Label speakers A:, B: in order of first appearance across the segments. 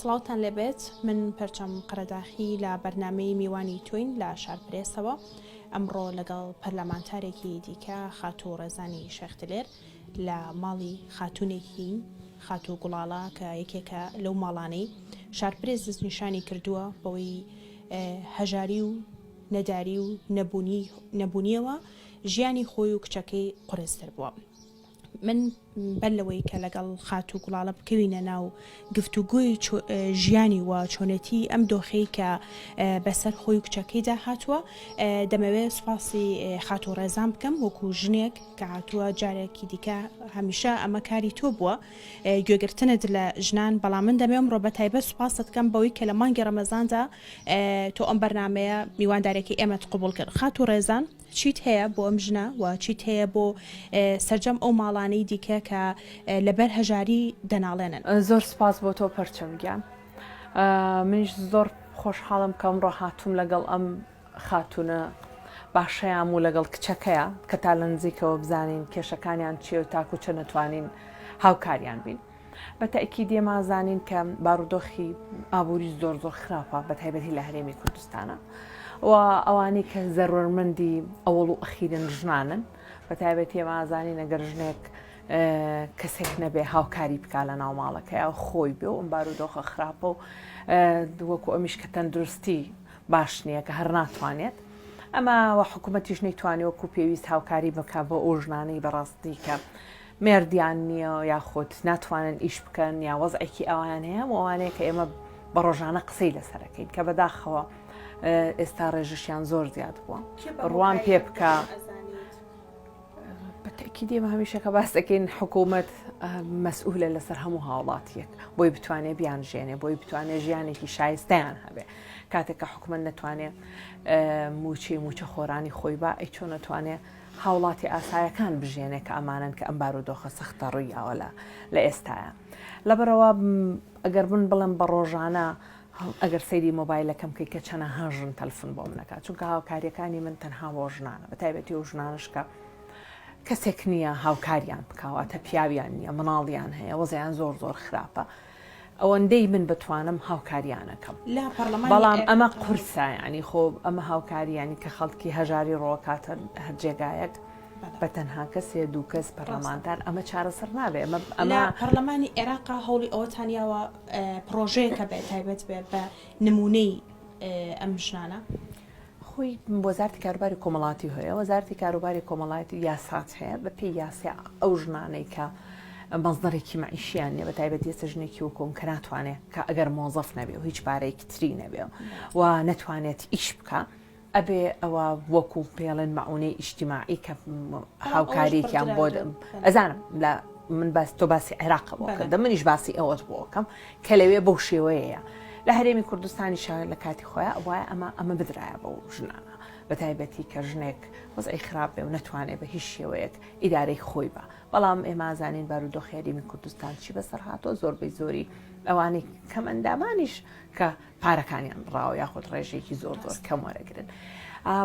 A: سڵاوتان لێبێت من پەرچەم قەرەداخی لە بەرنامەی میوانی توین لە شارپرێسەوە ئەمڕۆ لەگەڵ پەرلەمانتارێکی دیکە خاتوو ڕێزانی شێختلێر لە ماڵی خاتونێکی خاتوو گوڵاڵە کە یەکێکە لەو ماڵانەی شارپرێز دەستنیشانی کردووە بەوەی هەژاری و نەداری و نەبوونیەوە ژیانی خۆی و کچەکەی قورستر بووە. من بەر لەوەی کە لەگەڵ خاتوو گوڵاڵە بکەوینە ناو گفتوگوی ژیانی و چۆنەتی ئەم دۆخەی کە بەسەر خۆی و کچەکەیدا هاتووە دەمەوێت سوپاسی خاتوو ڕێزان بکەم وەکو ژنێک کە هاتووە جارێکی دیکە هەمیشە ئەمە کاری تۆ بووە گوێگرتنت لە ژنان، بەڵام من دەمێم ڕۆ بە تایبەت سوپاست بکەم بەوەی کە لە مانگی ڕەمەزاندا تۆ ئەم بەرنامەیە میواندارێکی ئێمەت قبول کرد. خاتوو ڕێزان چیت هەیە بۆ ئەم ژنە و چیت هەیە بۆ سەرجەم ئەو ماڵانەی دیکە کە لەبەر هەژاری دەناڵێنن؟
B: زۆر سپاس بۆ تۆ پەرچەمگیان. منیش زۆر خۆشحاڵم کە ئەمڕۆ هاتووم لەگەڵ ئەم خاتونە باشەیان و لەگەڵ کچەکەیە کە تا لە نزیکەوە بزانین کێشەکانیان چیە و تاکو چە نەتوانین هاوکاریان بین. بە تەئکید دێمازانین کە بارودۆخی ئابووری زۆر خراپە بە تایبەتی لە هەرێمی کوردستانە و ئەوانەی کە زەرورمەندی ئەوڵ و ئەخیرن ژنانن بە تایبەتی ئەمازانین ئەگەر ژنێک کەسێک نەبێ هاوکاری بکا لە ناو ماڵەکەی خۆی بێ و ئەم بارودۆخە خراپە و وەکو ئەمیش کە تەندروستی باش نییە کە هەر ناتوانێت ئەمە و حکوومەتیش نەیتوانێت وەکو پێویست هاوکاری بکە بە ئەو ژنانەی بەڕاستی کە مێردیان نییە یاخۆت ناتوانن ئیش بکەن یا وەزعێکی ئەوان هەیە ئەوانەیە کە ئێمە بە ڕۆژانە قسەی لەسەرەکەین کە بەداخەوە ئێستا ڕێژشیان زۆر زیاد بووە ڕوان پێ بکە. بەتەکی دێمە هەمیشەکە باس دەکەین حکوومەت مەسئولە لەسەر هەموو هاوڵاتیەک بۆی بتوانێت بیانژێنێ بۆی بتوانێت ژیانێکی شایستەیان هەبێ. کاتێککە حکوومەت نەتوانێت موچە خۆرانی خۆی با ئەی چۆن نەتوانێت هاوڵاتی ئاسایەکان بژێنێ کە ئەمانن کە ئەم بارودۆخە سەختە ڕوویاوە لە ئێستاە. لەبەرەوە ئەگەر من بڵێم بە ڕۆژانە ئەگەر سەیری مۆبایلەکەم کەی کە چەنە هەژن تەلفن بۆ منەکات چونکە هاوکاریەکانی من تەنها بۆ ژنانە بە تایبەتی و ژنانش کە کەسێک نییە هاوکاریان بکەواتە پیاویان نییە مناڵیان هەیە وەزیان زۆر خراپە ئەوەندەی من بتوانم هاوکاریانەکەم بەڵام ئەمە قورسە ینی خۆ ئەمە هاوکاریانی کە خەڵکی هەژاری ڕۆکاتە هەر جێگایەک بە تەنها کەسێ دوو کەس پەرلەمانتار ئەمە چارەسەر نابێ. ئەمە
A: پەرلەمانی عێراقا هەوڵی ئەوەتانیاوە پرۆژەیەکە بێت تایبەت بێت بە نمونەی ئەم ژنانە.
B: خۆی وەزارتی کاروباری کۆمەڵاتی هەیە وەزارتی کاروباری کۆمەڵاتی یاسات هەیە بە پێی یاسی ئەو ژنانەی کە مەزنەرێکی مەعیشیان نیە بە تایبەت ئێستا ژنێکی وەکۆم کە ناتوانێت کە ئەگەر مۆزەف نەبێ و هیچ پارەیەکی تری نەبێ و نەتوانێت ئیش بکە ئەبێ ئەوە وەکو پێڵێن مەعونەی ئیجتیماعی کە هاوکاریێکیان بۆ ئەزانم لە من تۆ باسی عێراقەوە کردم منیش باسی ئەوەت بۆکەم کە لەوێ بەو شێوەیەیە لە هەرێمی کوردستانی شار لە کاتی خۆیان وایە ئەمە بدرایە بەو ژنانە بە تایبەتی کە ژنێک وەزعی خراپ بێ و نەتوانێت بە هیچ شێوەیەک ئیدارەی خۆی بە. بەڵام ئێمازانین بارودۆخی هەرێمی کوردستان چی بەسەر هاتۆ زۆربەی زۆری ئەوانەی کەمەندامانیش کە پارەکانیان ڕاوە یاخود ڕێژێکی زۆر کەم وەرەگرن.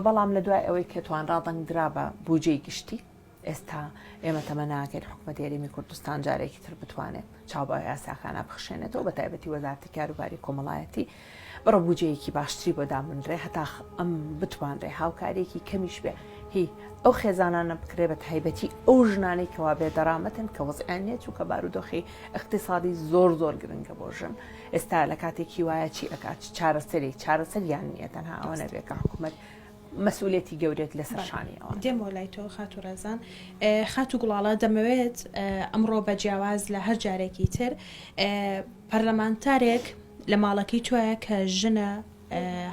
B: بەڵام لە دوای ئەوەی کە توان ڕادەنگدرا بە بودجەی گشتی ئێستا ئێمە تەمە ناکەین حکوومەتی هەرێمی کوردستان جارێکی تر بتوانێت چاوبە یاساکانە بخشێنێتەوە بە تایبەتی وەزارتی کاروباری کۆمەڵایەتی بڕە بودجەیەکی باشتری بۆ دامنرێ هەتا ئەم بتوانرێ هاوکارێکی کەمیش بێ هی ئەو خێزانانە بکرێ بە تایبەتی ئەو ژنانەی کەوا بێدەڕامەتن کە وەزعیان نیە چووکە بارودۆخی اقتصادی زۆر گرنگە بۆ ژن. ئێستا لە کاتێکی وایە چی ئەکات چارەسەریان نییە تەنها ئەوە نەبێت کە حکوومەت مەسئولێتی گەورێت لەسەر شانیەوە.
A: دێم وەلای تۆ خاتوو ڕێزان خاتوو گوڵاڵە دەمەوێت ئەمڕۆ بە جیاواز لە هەر جارێکی تر پەرلەمانتارێک لە ماڵەکەی توایە کە ژنە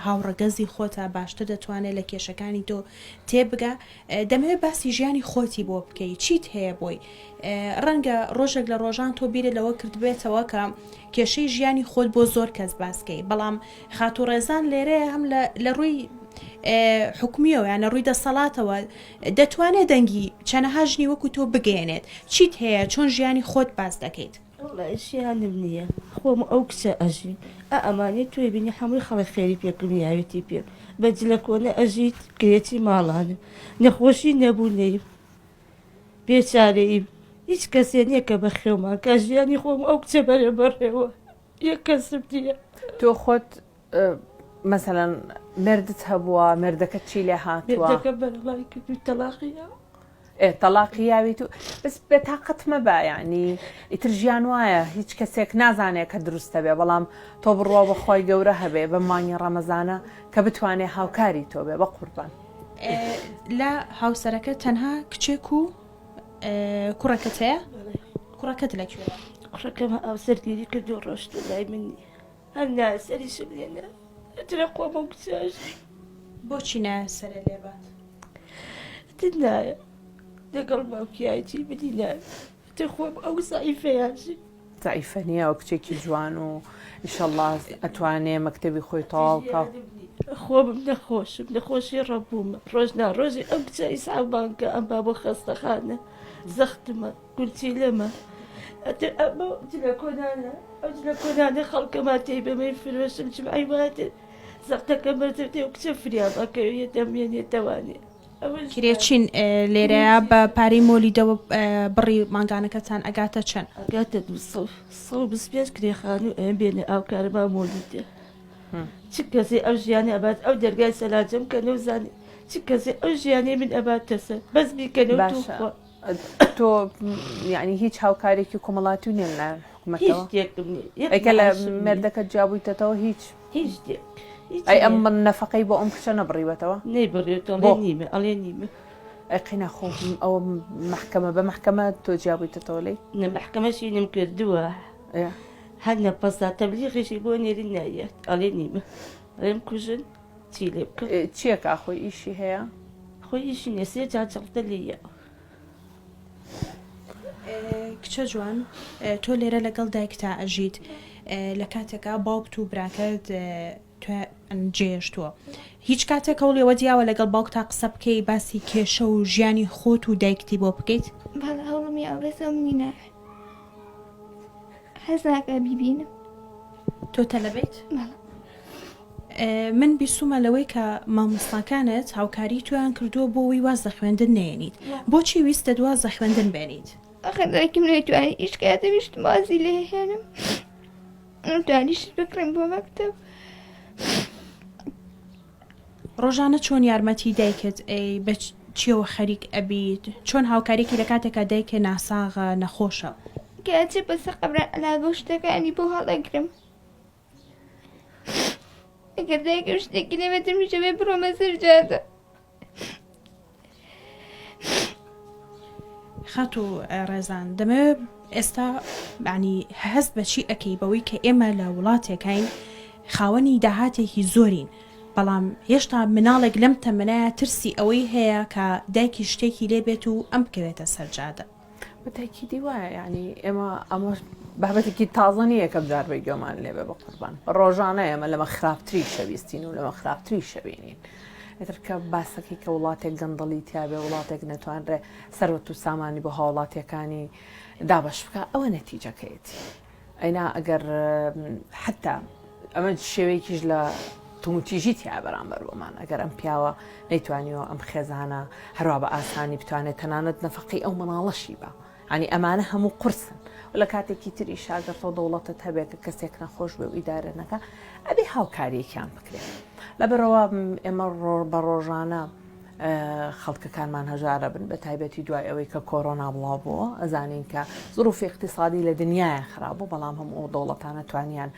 A: هاوڕەگەزی خۆتە باشتر دەتوانێت لە کێشەکانی تۆ تێبگە دەمەوێت باسی ژیانی خۆتی بۆ بکەی چیت هەیە بۆی ڕەنگە ڕۆژێک لە ڕۆژان تۆ بیرە لەوە کرد بێتەوە کە کێشەی ژیانی خۆت بۆ زۆر کەس باسکەی بەڵام خاتوو ڕێزان لێرەیە هەم لە ڕووی حکومیەوە یان لە ڕووی دەسەڵاتەوە دەتوانێت دەنگی چەنەها ژنی وەکو تۆ بگەێنێت چیت هەیە چۆن ژیانی خۆت باس دەکەیت؟
C: ژیانم نییە خۆم ئەو کچە ئەژین ئەمانێت توێ بینی هەمووی خەڵک خێری پێکردن یاوێتی پێ بەجلە کۆنە ئەژیت گرێتی ماڵانم نەخۆشی نەبوونەی بێچارەی هیچ کەسێ نییە کە بەخێومان کە ژیانی خۆم ئەو کچە بەرەبەڕێەوە یەک کەسم نییە.
B: تۆ خۆت مەسەڵەن مردت هەبووە مردەکە چی لێ هاتووە
C: مێردەکە بەرەڵای کردو تەلاقیە.
B: تەلاقیاویت و بەس بێ تاقەت مەبە یعنی ئیتر ژیان وایە هیچ کەسێک نازانێت کە دروستە بێ بەڵام تۆ بڕوا بەخوای گەورە هەبێ بە مانگی ڕەمەزانە کە بتوانێت هاوکاری تۆ بێ بە قوربان.
A: لە هاوسەرەکە تەنها کچێک و کوڕەکەت هەیە؟ کوڕەکەت لەکوێ؟
C: کوڕەکەم ئاوسەرگیری کردو ڕۆشت و لای منی هەر ناسەریشم لێنە ئەترە خۆمە کچاش.
A: بۆچی نایە سەرە لێبات؟
C: نایە لەگەڵ باوکیایەتی بدی نایە تر خۆم ئەو زعیفەیاشی.
B: زعیفە نییە ئەو کچێکی جوان و ئیشەڵڵا ئەتوانێ مەکتەبی خۆی تەواوکە.
C: خۆمم نەخۆشم نەخۆشی ڕەبوومە ڕۆژ ناڕۆژی ئەم کچە ئیسعابانکە ئەم با بۆ خەستەخانە زەختمە گولچی لەمە ئەتر ئەمە جلە کۆنانە ئەو جلە کۆنانە خەڵکەما تێی بەمەی فرۆشم جمعی واتر زەختەکە بەردەوتێ و کچە فریابەکەوێت دەمێنێتەوانێ.
A: کرێچین لێرەیە بە پارەی مۆلیدەوە بڕی ماگانەکەتان ئەگاتە چەند؟
C: ئەگاتە 225 کرێخان و ئەم بێنە ئاوکارەما مۆلیدە. چ کەسێ ئەو ژیانی ئەبات ئەو دەرگای سەلاجەم کە نەوزانێ چ کەسێ ئەو ژیانی من ئەباتە سەر بەس بیکەنەوە
B: تۆ یعنی هیچ هاوکارێکی کۆمەڵاتی و نێن لە حکوومەتەوە ئەیکە لە مێردەکە جیابوویتەوە هیچ ئەی ئەم من نەفەقەی بۆ ئەم کچە نەبڕیوەتەوە
C: نەیبڕێتەوە نیمە ئەڵێ نیمە
B: ئەقینا خۆ ئەوە محکەمە بە محکەمە تۆ جیابوویتەوە لێ
C: نە محکەمەشی نم کردووە هەر نەپەستا تەبلیغیشی بۆ نێری نایەت ئەڵێ نیمە ئەڵێم کوژن چی لێ بکە
B: چییەکە خۆی ئیشی هەیە
C: خۆی ئیشی نێسێ جاجەڵتە لێیە.
A: کچە جوان تۆ لێرە لەگەڵ دایکتا ئەژیت لە کاتێکا باوکت و براکەت جێشتووە هیچ کاتێک هەوڵێوە دیاوە لەگەڵ باوکتا قسە بکەی باسی کێشە و ژیانی خۆت و دایکتی بۆ بکەیت؟
D: بەڵ هەوڵم یاڵێسە منی ناوێت حەز ناکە بیبینم.
A: تۆ تەلەبێت؟ من بیسومە لەوەی کە مامۆستاکانت هاوکاری تویان کردووە بۆ ئەوی وازە خوێندن نێنیت بۆچی ویستە دوازە خوێندن بێنیت؟
D: ئەخە دایکم نەیتوانی ئیش کاتە ویشتم وازی لێ هێنم نەتوانیشت بکڕم بۆ مەکتەب.
A: ڕۆژانە چۆن یارمەتی دایکت بە چیەوە خەریک ئەبیت چۆن هاوکاریکی لە کاتێکە دایکە ناساغە نەخۆشە
D: کاتێ بەسە قەبران ئەلاگە شتەکانی بۆ هەڵەگرم ئەگەر دایکە شتێکی لەوێتم میشەوێ بڕۆمە سەرجادە.
A: خەت و ڕێزان دەمەوێت ئێستا بانی هەست بەچی ئەەکەی بەوەی کە ئێمە لە وڵاتێکین خاوەنی داهاتێکی زۆرین بەڵام هێشتا مناڵێک لەم تەمەنایە ترسی ئەوەی هەیە کە دایکی شتێکی لێبێت و ئەم بکەوێتە سەرجادە.
B: بەتاکی دیوایە ینی ئێمە ئەمە بابەتێکی تازە نییە کە بجاربەی گوێمان لێبێ بە قوربان ڕۆژانە ئێمە لەمە خراپتری شەویستین و لەمە خراپتری شەوێنین ئەتر کە باسەکەی کە وڵاتێک گەندەڵی تیاابێ وڵاتێک نەتوانرێ سەرەت و سامانی بۆ هاوڵاتیەکانی دابش بکە ئەوە نەتیجەکەیەتی ئەینا ئەگەر حتا ئەمە شێوەیەکیش لە تومتیژی تیا بەرامبەر بۆمان ئەگەر ئەم پیاوە نەیتوانیەوە ئەم خێزانە هەروە بە ئاسانی بتوانێت تەنانەت نەفەقی ئەو مناڵەشی بە ینی ئەمانە هەموو قرسن و لە کاتێکی تری شاگەرتەوە دەوڵەتت هەبێت کە کەسێک نەخۆش بێ و ئیدارەنەکە ئەبێ هاوکاریەکیان بکرێت لەبەرەوە ئێمە بە ڕۆژانە خەڵکەکانمان هەژارە بن بە تایبەتی دوای ئەوەی کە کۆرۆنا بڵاو بووە ئەزانین کە زروفی اقتصادی لە دنیای خراپبوو بەڵام هەموو دەوڵەتانە توانیان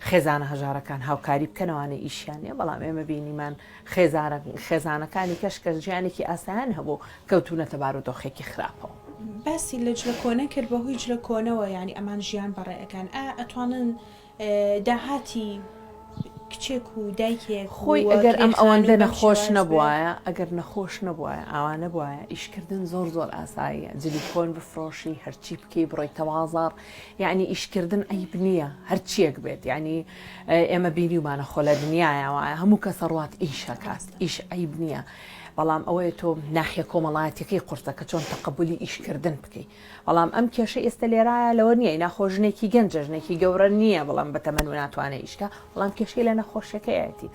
B: خێزانە هەژارەکان هاوکاری بکەنەوەی ئیشیانە بەڵام ئێمە بینیمان خێزانەکانی کەشکە ژیانێکی ئاسایان هەبوو کەوتونەتە بارودۆخێکی خراپەوە.
A: باسی لە جلە کۆنە کرد بەهۆی جلە کۆنەوە ینی ئەمان ژیان بەڕێەکان ئەتوانن داهاتی کچێک و دایکێک
B: خۆی ئەگەر ئەم ئەوەندە نەخۆش نەبووایە ئەگەر نەخۆش نەبووایە ئەوانە بواە ئیشکردن زۆر ئاساییە جلی کۆن بفرۆشی هەرچی بکەی بڕۆی تەوازار یعنی ئیشکردن ئەیب نییە هەرچیەک بێت یعنی ئێمە بینیمانە خۆ لە دنیایەوە هەموو کە سەڕات ئیشەکات ئیش ئەیب نییە بەڵام ئەوەیە تۆ ناحیە کۆمەڵایەتەکەی قورسە کە چۆن تەقبولی ئیشکردن بکەیت بەڵام ئەم کێشە ئێستا لێرایە لەوە نییە ناخۆژنێکی گەنجژنێکی گەورە نییە بەڵام بەتەمەن و ناتوانێت ئیشکە بەڵام کێشەی لە نەخۆشیەکەیەتی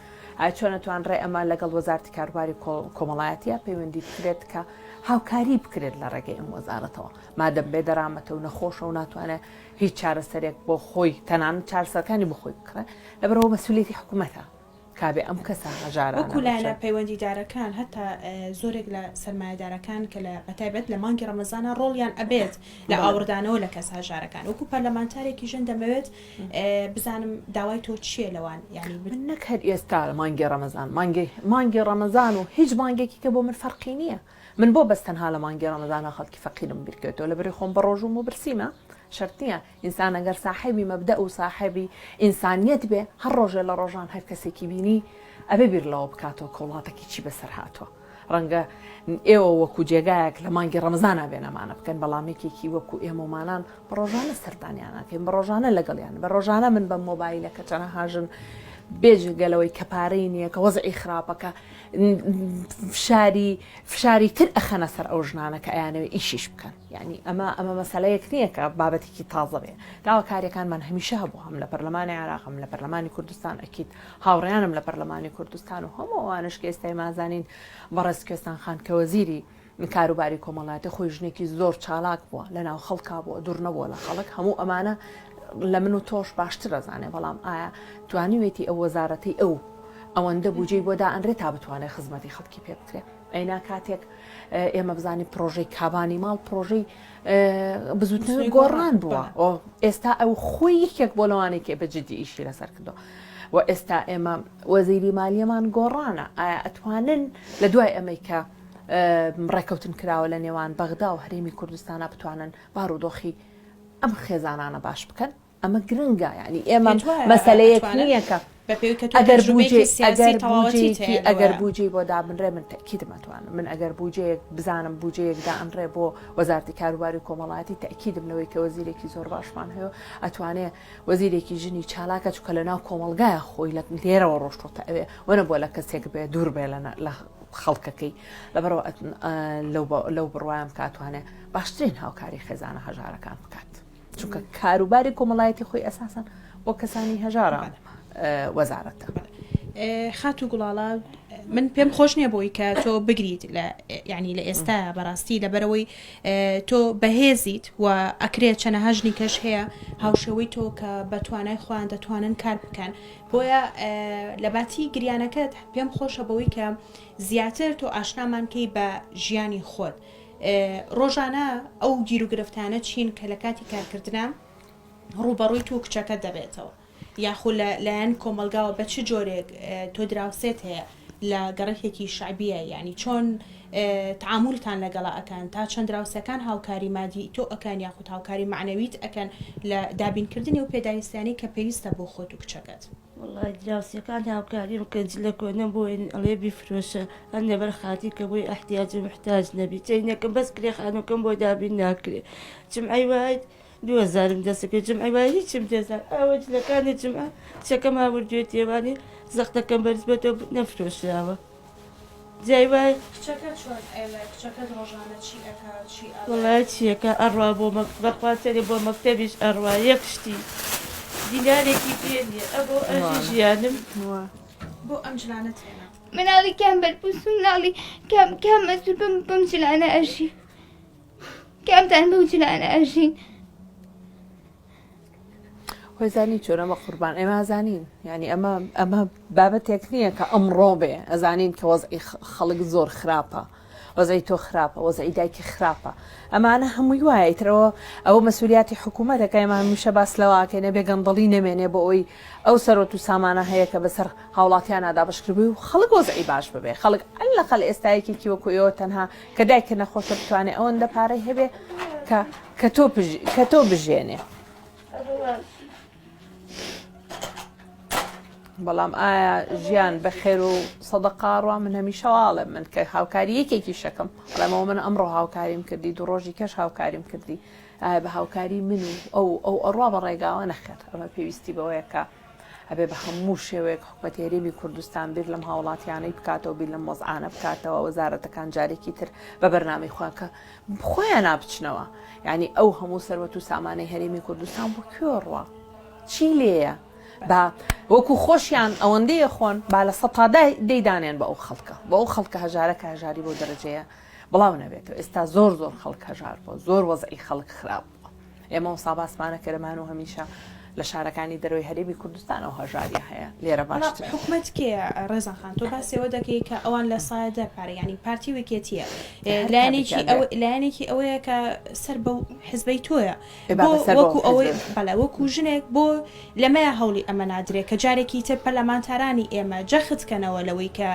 B: چۆن نەتوانڕێ ئەمە لەگەڵ وەزارتی کاروباری کۆمەڵایەتیە پەیوەندی بکرێت کە هاوکاری بکرێت لە ڕێگەی ئەم وەزارەتەوە مادەم بێ دەرامەتە و نەخۆشە و ناتوانێت هیچ چارەسەرێک بۆ خۆی تەنانەت چارەسەرەکانی بخۆی بکڕێت لەبەرەوە مەسئولیەتی حکوومەتە کابێ ئەم کەسە هەژارانە
A: وەکولایەنە پەیوەندیدارەکان هەتا زۆرێک لە سەرمایه‌دارەکان کە لە بەتایبەت لە مانگی ڕەمەزانە ڕۆڵیان ئەبێت لە ئاوردانەوە لە کەس هەژارەکان وەکو پەرلەمانتارێکی ژن دەمەوێت بزانم داوای تۆ چییە لەوان یعنی
B: من نەکرد ئێستا مانگی ڕەمەزان مانگی ڕەمەزان و هیچ مانگێکی کە بۆ من فەرقی نییە من بۆ بەستەنها لە مانگی ڕەمەزانە خەڵکی فەقیرم بیرکەوێتەوە لەبەری خۆم بە ڕۆژوم و برسیمە شرط نییە ئینسان ئەگەر ساحێبی مەبدە و ساحێبی ئینسانیەت بێ هەر ڕۆژێ لە ڕۆژان هەر کەسێکی بینی ئەبێ بیر لەوە بکاتەوە کۆڵاتێکی چی بەسەر هاتووە ڕەنگە ئێوە وەکو جێگایەک لە مانگی ڕەمەزانە بێنەمانە بکەن بەڵامێکێکی وەکو ئێمەمانان بە ڕۆژانە سەردانیانەکەین بە ڕۆژانە لەگەڵیان بە ڕۆژانە من بە مۆبایلەکە چەنە هاژن بێجگەلەوەی کە پارەی نییە کە وەزعی خراپەکە فشاری تر ئەخەنە سەر ئەو ژنانە کە ئەیانەوێ ئیشیش بکەن یعنی ئەمە مەسەلەیەک نییە کە بابەتێکی تازە بێ داوا کارەکانمان هەمیشە هەبوو هەم لە پەرلەمانی عێراق هەم لە پەرلەمانی کوردستان ئەکید هاوڕێیانم لە پەرلەمانی کوردستان و هەموو ئەوانش کە ئێستای مازانین بەڕێز کوێستان خان کە وەزیری کاروباری کۆمەڵایەتی خۆی ژنێکی زۆر چالاک بووە لەناو خەڵکا بووە دوور نەبووە لە خەڵک هەموو ئەمانە لە من و تۆش باشتر ئەزانێ بەڵام ئایا توانیوێتی ئەو وەزارەتی ئەوەندە بودجەی بۆ دائەنرێت تا بتوانێت خزمەتی خەڵکی پێ بکرێت ئەینا کاتێک ئێمە بزانانی پرۆژەی کابانی ماڵ پرۆژەی بزوتنەوەی گۆڕان بووە ئێستا ئەو خۆی یەکێک بۆ لەوانێکی بەجددی ئیشی لەسەر کردو و ئێستا ئێمە وەزیری مالیەمان گۆڕانە ئایا ئەتوانن لە دوای ئەمەی کە ڕێکەوتن کراوە لە نێوان بەغدا و هەرێمی کوردستانە بتوانن بارودۆخی ئەم خێزانانە باش بکەن ئەمە گرنگە یعنی ئێمە مەسەلەیەک نییە کە ئەگەر بودجەی بۆ دابنرێ من تەکید مەتوانم من ئەگەر بودجەیەک بزانم بودجەیەک دائەنرێ بۆ وەزارەتی کاروباری کۆمەڵایەتی تەکیدم لەوەی کە وەزیرێکی زۆر باشمان هەیە ئەتوانێت وەزیرێکی ژنی چالاکە چکە لە ناو کۆمەلگایە خۆی لە لێرەوە ڕۆشتۆتە ئەوێ وەنە بۆ لە کەسێک بێ دوور بێ لە خەڵکەکەی لەبەرەوە لەو بڕوایم کاتوانێ باشترین هاوکاری خێزانە هەژارەکان بکات چونکە کاروباری کۆمەڵایەتی خۆی ئەساسن بۆ کەسانی هەژارە وەزارەتە
A: خات و گوڵاڵە من پێم خۆش نییە بۆی کە تۆ بگریت ینی لە ئێستا بەڕاستی لەبەرەوەی تۆ بەهێزیت و ئەکرێت چەنە هەژنی کەش هەیە هاوشەوەی تۆ کە بەتوانای خۆیان دەتوانن کار بکەن بۆیە لە باتی گریانەکەت پێم خۆشە بەوەی کە زیاتر تۆ ئاشنامانکەی بە ژیانی خۆت ڕۆژانە ئەو گیر و گرفتانە چین کە لە کاتی کارکردنە ڕوبەڕووی تو کچەکە دەبێتەوە یاخۆ لایەن کۆمەلگاوە بە چ جۆرێک تۆ دراوسێت هەیە لە گەڕێکێکی شعبیە ینی چۆن تعاملتان لەگەڵا ئەکەن تا چەند دراوسەکان هاوکاری مادی تۆ ئەکەن یاخود هاوکاری معنەویت ئەکەن لە دابینکردنی و پێداویستانی کە پێویستە بۆ خۆت و کچەکەت
C: والله دراوسەکان هاوکاریم کەنج لە کۆنە بۆی ئەڵێ بیفرۆشە هەر نەبەر خاتی کە بۆی ئەحتیاج و محتاج نەبی چینەکەم بەس کرێخانەکەم بۆ دابین ناکرێ جمعی وایت 2000 دەستەکە جمعی وای هیچم دێزار ئەوە جلەکانی جمعە چەکەم هاوردوێت تێوانی زەختەکەم بەرز بێتەوە نەفرۆشراوە جای وای وڵای چیەکە ئەڕوا بۆ بەخواتەرێ بۆ مەکتەبیش ئەڕوا یەک شتی دینارێکی پێنیە ئەبۆ ئەژی ژیانم
A: بۆ ئەم جلانت هێنا
D: مناڵی کام بەرپرس و مناڵی کام مەسول بەم جلانە ئەژی کامتان بەو جلانە ئەژین
B: خۆیزانی چۆرەمە قوربان ئێمە ئازانین ینی ئەمە بابەتێک نییە کە ئەمڕۆ بێ ئەزانین کە وەزعی خەڵک زۆر خراپە وەزعی تۆ خراپە وەزعی دایکی خراپە ئەمانە هەمووی وایە ئیترەوە ئەوە مەسئولیاتی حکوومەتەکە ئێمە هەمیشە باس لەواکەینە بێگەندڵی نەمێنێ بۆ ئەوی ئەو سەرۆت و سامانە هەیە کە بەسەر هاوڵاتیانەدا بەشکردبووی و خەڵک وەزعی باش ببێ خەڵک لەقەل ئێستایەکێکی وەکو ئێوە تەنها کە دایکە نەخۆشە بتوانێت ئەوەندە پارەی هەبێ کە تۆ بژێنێ بەڵام ئایا ژیان بە خێر و سەدەقاڕوا من هەمیشەواڵێ من کە هاوکاری یەکێکی شەکەم بەڵامەوە من ئەمڕۆ هاوکاریم کردی دوو ڕۆژی کەش هاوکاریم کردی بە هاوکاری من و ئەو ئەڕوا بە ڕێگاوە نەخێت ئەمە پێویستی بەوەیە کە ئەبێ بە هەموو شێوەیەک حکومەت هێرێمی کوردستان بیر لەم هاوڵاتیانەی بکاتەوە بیر لەم وەزعانە بکاتەوە وەزارەتەکان جارێکی تر بە بەرنامەی خۆیان کە خۆیان نابچنەوە یعنی ئەو هەموو سەروەت و سامانەی هەرێمی کوردستان بۆ کوێڕوا چی لێیە بە وەکو خۆشیان ئەوەندەیە خۆن با لە سەتا دەیدانێن بە ئەو خەڵکە بە ئەو خەڵکە هەژارەکە هەژاری بۆ دەرەجەیە بڵاو نەبێتەوە ئێستا زۆر خەڵک هەژار بۆ زۆر وەزعی خەڵک خراپ بووە ئێمە وسا باسمانە کەرەمان و هەمیشە لە شارەکانی دەرەوەی هەرێمی کوردستانەوە هەژاری هەیە لێرە باشتر
A: حکومت کێ ڕێزانخان تۆ باسیەوە دەکەی کە ئەوان لە سایە دەرپارە ینی پارتی وێکێتیە لایەنێکی ئەوەیە کە سەر بە حزبەی تۆیە وەکو ئەوەی بەڵێ وەکو ژنێک بۆ لەمەیە هەوڵی ئەمە نادرێت کە جارێکی تر پەرلەمانتارانی ئێمە جەختکەنەوە لەوەی کە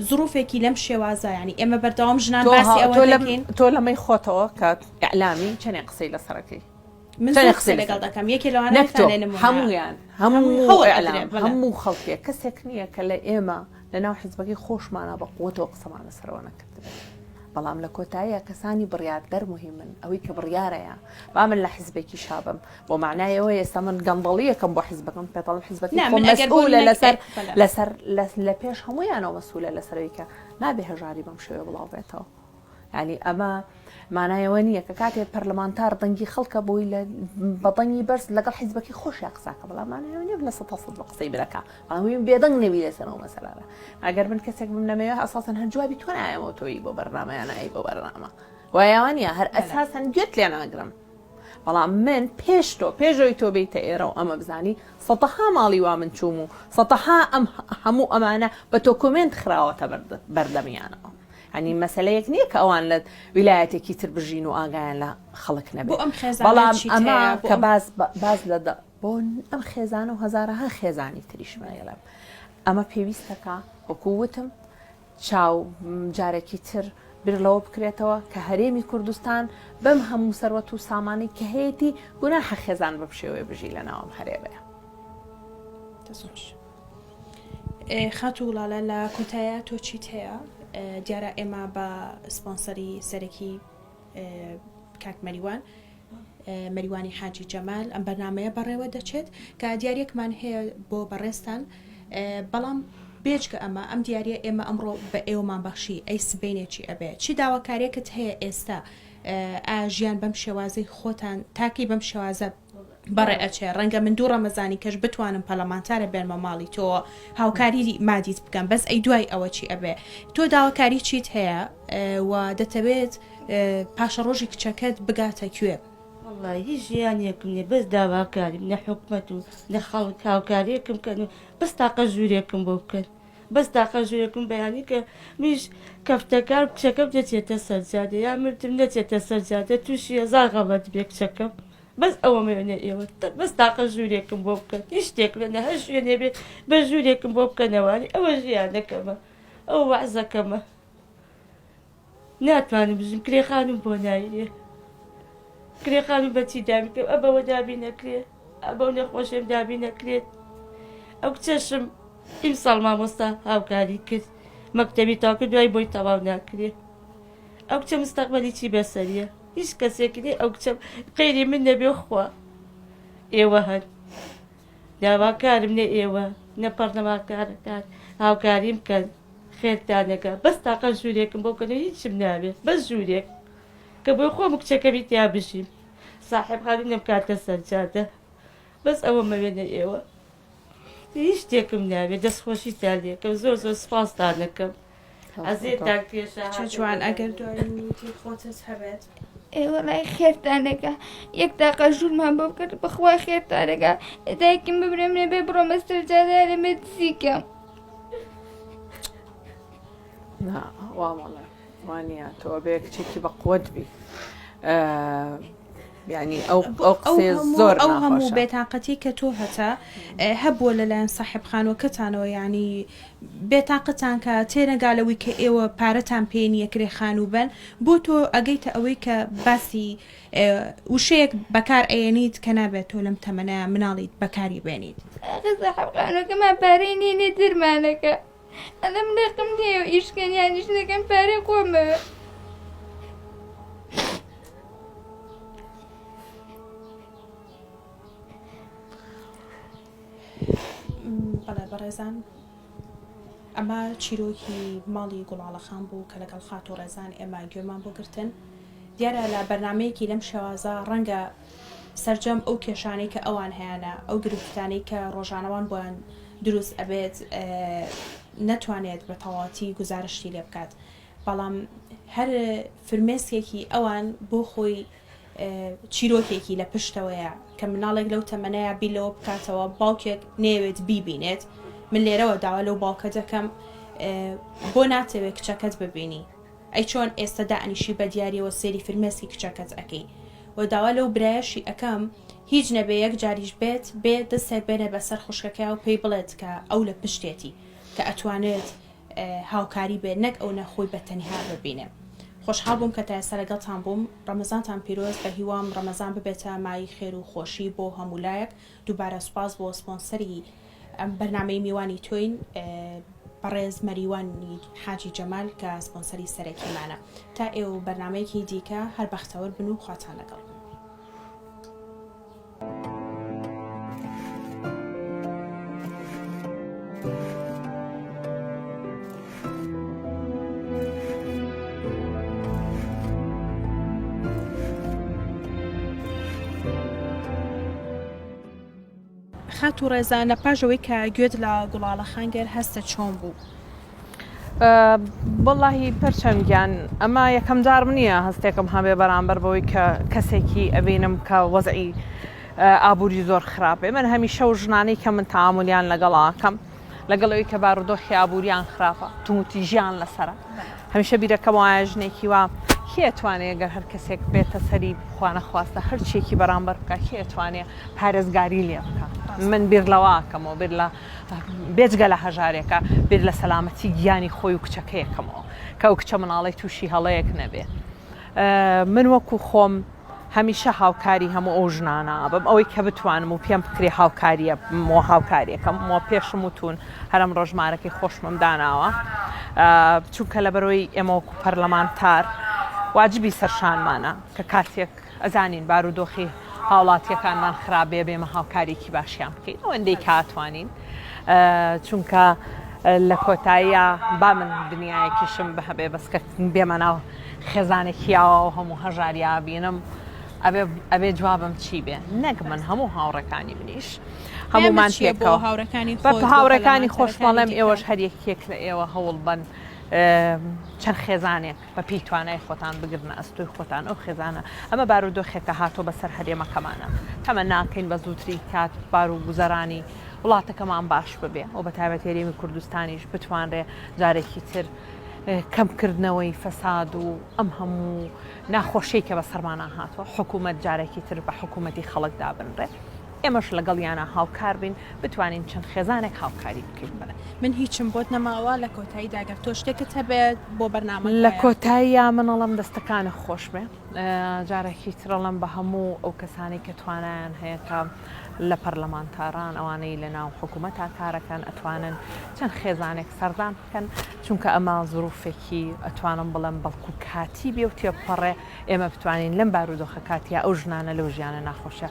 A: زروفێکی لەم شێوازە ینی ئێمە بەردەوام ژنان باسی ئەوە دەکەین
B: تۆ لەمەی خۆتەوە کە ئەعلامی چەندێک قسەی لەسەرەکەی
A: من قسە لەگەڵ دەکەم یەکێ لەوانە
B: هەمویان هەموو خەڵکێ کەسێک نییە کە لە ئێمە لە ناو حیزبەکەی خۆشمانە بە قوتەوە قسەمانە سەرەوە نەکردن بەڵام لە کۆتاییە کەسانی بڕیاردەر مهمن ئەوەی کە بڕیارەیە با من لە حیزبێکی شابم بۆ معنایەوە ئێستا من گەندەڵیەکەم بۆ حیزبەکەم پێڵم حیزبەکە مەسئولە لە پێش هەمویانەوە مەسئولە لەسەرەوەی کە نابێ هەژاری بەم شێوە بڵاو بێتەوە ینی ئەمە مانایەوە نییە کە کاتێ پەرلەمانتار دەنگی خەڵکە بۆی بەدەنگی بەرز لەگەڵ حیزبەکەی خۆشی قساکە بەڵام مانایەوە نیە لە 100% بە قسەی برەکە بەڵام بێدەنگ نەبی لەسەرەوە مەسەلەرە ئەگەر من کەسێک بم نەمەوێت ئەساسەن هەر جوابی تۆ نایەمەوە تۆی بۆ بەرنامەیان نایی بۆ بەرنامە وایەوە نیە هەر ئەساسەن گوێت لێ ناگرم بەڵام من پێش تۆ پێشەوەی تۆ بیتە ئێرە و ئەمە بزانی سەدەها ماڵی وا من چووم و سەدەها ئەم هەموو ئەمانە بە تۆ کۆمنت خراوەتە بەردەمیانەوە ینی مەسلەیەک نییە کە ئەوان لە ویلایەتێکی تر بژین و ئاگایان لە خەڵک نەبێت بەڵام ئەمە کە باز لە بۆ ئەم خێزانە و هەزارەها خێزانی تریشمەیەڵم ئەمە پێویستەکە وەکووتم چاو جارێکی تر بیر لەوە بکرێتەوە کە هەرێمی کوردستان بەم هەموو سەروەت و سامانی کە هەیەی گوناحە خێزان بە شێوەیە بژی لە ناوم هەرێبەیە
A: خات و وڵالە لە کۆتایە تۆ چیت هەیە دیارە ئێمە بە سپۆنسەری سەرەکی کاک مەریوانی حاجی جەمال ئەم بەرنامەیە بەڕێوە دەچێت کە دیارێکمان هەیە بۆ بەڕێستان بەڵام بێجگە ئەم دیارە ئێمە ئەمڕۆ بە ئێوەمان بەخشی ئەی سبینێکی ئەبێ چی داواکارێکت هەیە ئێستا ژیان بەم شێوازەی خۆتان تاکی بەم شێوازە بەڕێ ئەچێ ڕەنگە من دوو ڕەمەزانی کەش بتوانم پەرلەمانتارە بێنمە ماڵی تۆ هاوکاری مادیت بکەم بەس ئەی دوای ئەوە چی ئەبێ تۆ داواکاری چیت هەیە و دەتەوێت پاشە ڕۆژی کچەکەت بگاتە کوێ
C: هیچ ژیانێکم نیە بەس داواکاریم لە حکومەت و لە خەڵک هاوکاریەکم کەن و بەس تاقە ژوورێکم بۆ بکەن بەس تاقە ژوورێکم بەیانی کە میش کەفتەکار کچەکەم دەچێتە سەرجادە یا مردم نەچێتە سەرجادە تووشی هەزار غەڵەت بێ کچەکەم بەس ئەوە مێنێ ئێوە بەس تاقە ژوورێکم بۆ بکەن هیچ شتێک لە هەر شوێنێ بێ بە ژوورێکم بۆ بکەنەوانی ئەوە ژیانەکەمە ئەو وەعزەکەمە ناتوانم بژم کرێخانم بۆ نایێ کرێخانم بەچی دابی پێ ئەبەوە دابی نەکرێ ئەبەو نەخۆشێم دابی نەکرێت ئەو کچەشم ئیمساڵ مامۆستا هاوکاری کرد مەکتەبی تاکە دوای بۆی تەواو ناکرێت ئەو کچە مستەقبەلی چی بەسەریە هیچ کەسێکی لێ ئەو کچە قەیری من نەبێ خوا ئێوە هەن داواکارم نێ ئێوە نە پەرلەمانتارەکان هاوکاریم کەن خێرتانەکە بەس تاقە ژوورێکم بۆ کەنە هیچم نابێت بەس ژوورێک کە بۆی خۆم کچەکەمی تیا بژیم ساحب خالی نەم کاتە سەرجادە بەس ئەوە مەوێنە ئێوە هیچ شتێکم ناوێت دەستخۆشی تا لێکەم زۆر سپاسدانەکەم ئەزێتان پێشە
A: جوان ئەگەر دوای خۆتت هەبێت
D: وەڵای خێرتانەکە یەک تاقە ژوورمان بۆ بکرد بەخوا خێرتانەکە دایکم ببرێم نەبێ بڕۆمە سەرجادە لەمە دزیکەم
B: وامەڵێ وانە تۆ بێ کچێکی بە قوت بی ینی ئەو قسێ زۆر
A: ئەو هەموو بێتاقەتی کە تۆ هەتا هەبووە لەلایەن ساحب خانوەکەتانەوە ینی بێتاقەتان کە تێنەگالەوەی کە ئێوە پارەتان پێنیە کرێخان و بن بۆ تۆ ئەگەیتە ئەوەی کە باسی وشەیەک بەکار ئەێنیت کە نابێت تۆ لەم تەمەنە مناڵیت بەکاری بێنیت
D: ساحب خانوەکەمان پارەی نێنێ درمانەکە ئەلەم لەقم لێ ئیشکەنیانیش نەکەم پارێ کۆمەوە
A: بەڵێ بەڕێزان ئەمە چیرۆکی ماڵی گوڵاڵەخان بوو کە لەگەڵ خات و ڕێزان ئێمە گوێمان بۆ گرتن دیارە لە بەرنمەیەکی لەم شێوازە ڕەنگە سەرجەم ئەو کێشانەی کە ئەوان هەیەە ئەو گرفتانەی کە ڕۆژانەوان بۆیان دروست ئەبێت نەتوانێت بە تەواتی گزارشتی لێ بکات بەڵام هەر فرمێسکێکی ئەوان بۆ خۆی چیرۆکێکی لە پشتەوەیە کە مناڵێک لەو تەمەنەیە بیلەوە بکاتەوە باوکێک نێوێت بیبینێت من لێرەوە داوا لەو باوکە دەکەم بۆ ناتەوێت کچەکەت ببینی ئەی چۆن ئێستا دائنیشی بە دیاریەوە سێری فرمێسکی کچەکەت ئەەکەی و داوا لەو برایشی ئەەکەم هیچ نەبێ یەک جاریش بێ دەستێک بێنە بەسەر خوشکەکە و پێی بڵێت کە ئەو لە پشتێتی کە ئەتوانێت هاوکاری بێت نەک ئەو نەخۆی بە تەنها ببینێ خۆشحاڵ بووم کە تا ئێستا لەگەڵتان بووم ڕەمەزانتان پیرۆز بە هیوام ڕەمەزان ببێتە مای خێر و خۆشی بۆ هەمولایەک دووبارە سوپاس بۆ سپۆنسەری ئەم بەرنامەی میوانی تۆین بەڕێز مەریوانی حاجی جەمال کە سپۆنسەری سەرەکیمانە تا ئێوە بەرنامەیەکی دیکە هەر بەختەوەر بن و خواتان لەگەڵ خات و ڕێزان لە پاژەوەی کە گوێت لە گوڵاڵە خانگەر هەستە چۆن بوو
B: بەڵاهی پەرچەمگیان ئەمە یەکەم جارم نییە هەستێکم هەبێ بەرامبەر بەوەی کە کەسێکی ئەبینم کە وەزعی ئابووری زۆر خراپێ من هەمیشە و ژنانەی کە من تەعاملیان لەگەڵاکەم لەگەڵەوەی کە بارودۆخی ئابووریان خراپە تووتی ژیان لەسرە هەمیشە بیرەکەم وایە ژنێکی وا کێتوانێت گەر هەر کەسێک بێتە سەری خوانە خواستە هەر چێکی بەرامبەر بکە کێتوانێت پارێزگاری لێ بکە من بیر لەواکەمەوە بیر لە بێجگە لە هەژارێکە بیر لە سەلامەتی گیانی خۆی و کچەکەیەکەمەوە کە ئەو کچە مناڵی تووشی هەڵەیەک نەبێ من وەکو خۆم هەمیشە هاوکاری هەموو ئەو ژنانە بم ئەوەی کە بتوانم و پێم بکرێ هاوکاریە مۆ هاوکاریەکەم مۆ پێشم وتون هەرم ڕۆژمارەکەی خۆشمم داناوە چونکە لە بەرەوەی ئێمە وەکو پەرلەمانتار واجبی سەرشانمانە کە کاتێک ئەزانین بارودۆخی هاوڵاتیەکانمان خراپێ بێمە هاوکاریکی باشیان بکەین ئەوەندەی کاتوانین چونکە لە کۆتاییە با من دنیایەکیشم بە هەبێ بەسکە بێمە ناو خێزانێکیاوە و هەموو هەژاریا بینم ئەبێ جوابم چی بێ نەک من هەموو هاوڕەکانی منیش هەمومان پێکەوە هاوڕەکانی خۆشمەڵێم ئێوەش هەر یەکێک لە ئێوە هەوڵ بن چەند خێزانێک بە پێی توانای خۆتان بگرنە ئەستۆی خۆتان ئەو خێزانە ئەمە بارودۆخێکە هاتۆ بەسەر هەرێمەکەمانە تەمە ناکەین بە زووتری کات بار و گوزەرانی وڵاتەکەمان باش ببێ و بە تایبەت هێرێمی کوردستانیش بتوانرێ جارێکی تر کەمکردنەوەی فەساد و ئەم هەموو ناخۆشەی کە بە سەرمانە هاتووە حکوومەت جارێکی تر بە حکوومەتی خەڵکدا بنرێ ئێمەش لەگەڵیانە هاوکار بین بتوانین چەند خێزانێک هاوکاری بکەین بڵێ
A: من هیچم بۆت نەماوە لە کۆتایی داگەر تۆ شتێکت هەبێت بۆ بەرنامە
B: لە کۆتاییە منەڵم دەستەکانە خۆش بێ جارێکی ترەڵم بە هەموو ئەو کەسانی کە توانیان هەیە کە لە پەرلەمانتاران ئەوانەی لە ناو حکوومەتا کارەکەن ئەتوانن چەند خێزانێک سەردان بکەن چونکە ئەمە زروفێکی ئەتوانم بڵم بەڵکو کاتی بێ و تێپەڕێ ئێمە بتوانین لەم بارودۆخە کاتیا ئەو ژنانە لەو ژیانە ناخۆشە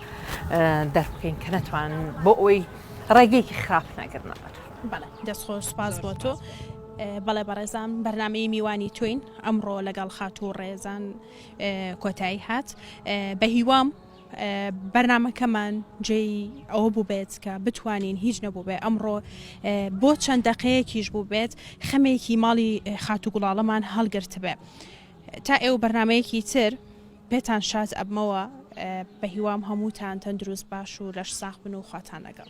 B: دەربکەین کە نەتوانن بۆ ئەوی ڕێگەیەکی خراپ ناگرنەوە
A: بەڵێ دەستخۆش سپاس بۆ تۆ بەڵێ بەڕێزان بەرنامەی میوانی توین ئەمڕۆ لەگەڵ خات و ڕێزان کۆتایی هات بە هیوام بەرنامەکەمان جێی ئەوە بوو بێت کە بتوانین هیچ نەبوو بێ ئەمڕۆ بۆ چەند دەقەیەکیش بوو بێت خەمێکی ماڵی خات و گوڵاڵەمان هەڵگرت بێ تا ئێوە بەرنمەیەکی تر پێتان شاد ئەبمەوە بە هیوام هەمووتان تەندروست باش و لەش ساخ بن و خواتان لەگەڵ